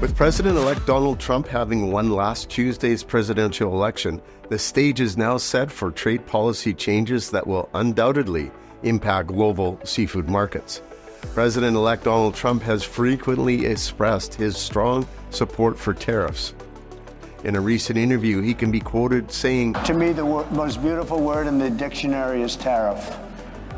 With President-elect Donald Trump having won last Tuesday's presidential election, the stage is now set for trade policy changes that will undoubtedly impact global seafood markets. President-elect Donald Trump has frequently expressed his strong support for tariffs. In a recent interview, he can be quoted saying, "To me, the most beautiful word in the dictionary is tariff."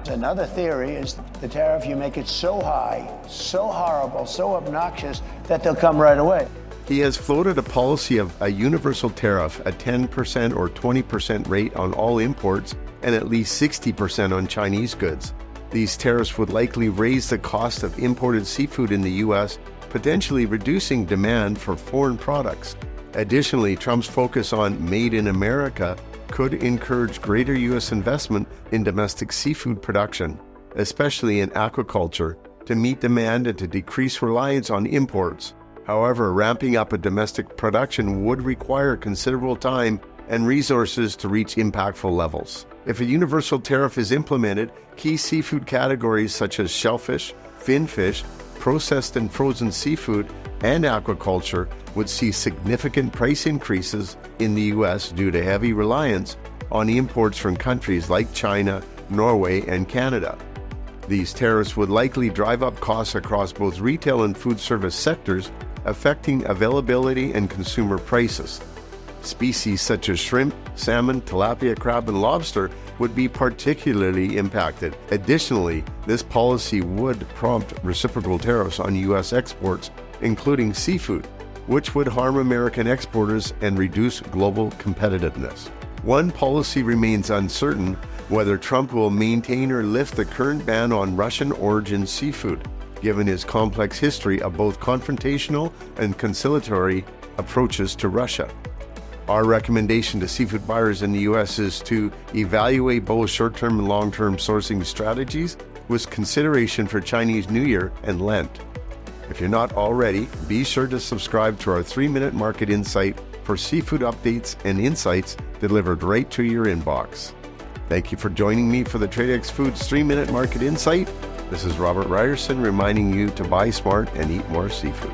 Another theory is the tariff, you make it so high, so horrible, so obnoxious that they'll come right away. He has floated a policy of a universal tariff, a 10% or 20% rate on all imports, and at least 60% on Chinese goods. These tariffs would likely raise the cost of imported seafood in the U.S., potentially reducing demand for foreign products. Additionally, Trump's focus on Made in America could encourage greater U.S. investment in domestic seafood production, especially in aquaculture, to meet demand and to decrease reliance on imports. However, ramping up a domestic production would require considerable time and resources to reach impactful levels. If a universal tariff is implemented, key seafood categories such as shellfish, finfish, processed and frozen seafood, and aquaculture would see significant price increases in the U.S. due to heavy reliance on imports from countries like China, Norway, and Canada. These tariffs would likely drive up costs across both retail and food service sectors, affecting availability and consumer prices. Species such as shrimp, salmon, tilapia, crab, and lobster would be particularly impacted. Additionally, this policy would prompt reciprocal tariffs on U.S. exports, including seafood, which would harm American exporters and reduce global competitiveness. One policy remains uncertain: whether Trump will maintain or lift the current ban on Russian-origin seafood, given his complex history of both confrontational and conciliatory approaches to Russia. Our recommendation to seafood buyers in the U.S. is to evaluate both short-term and long-term sourcing strategies with consideration for Chinese New Year and Lent. If you're not already, be sure to subscribe to our 3-Minute Market Insight for seafood updates and insights delivered right to your inbox. Thank you for joining me for the Tradex Foods 3-Minute Market Insight. This is Robert Ryerson reminding you to buy smart and eat more seafood.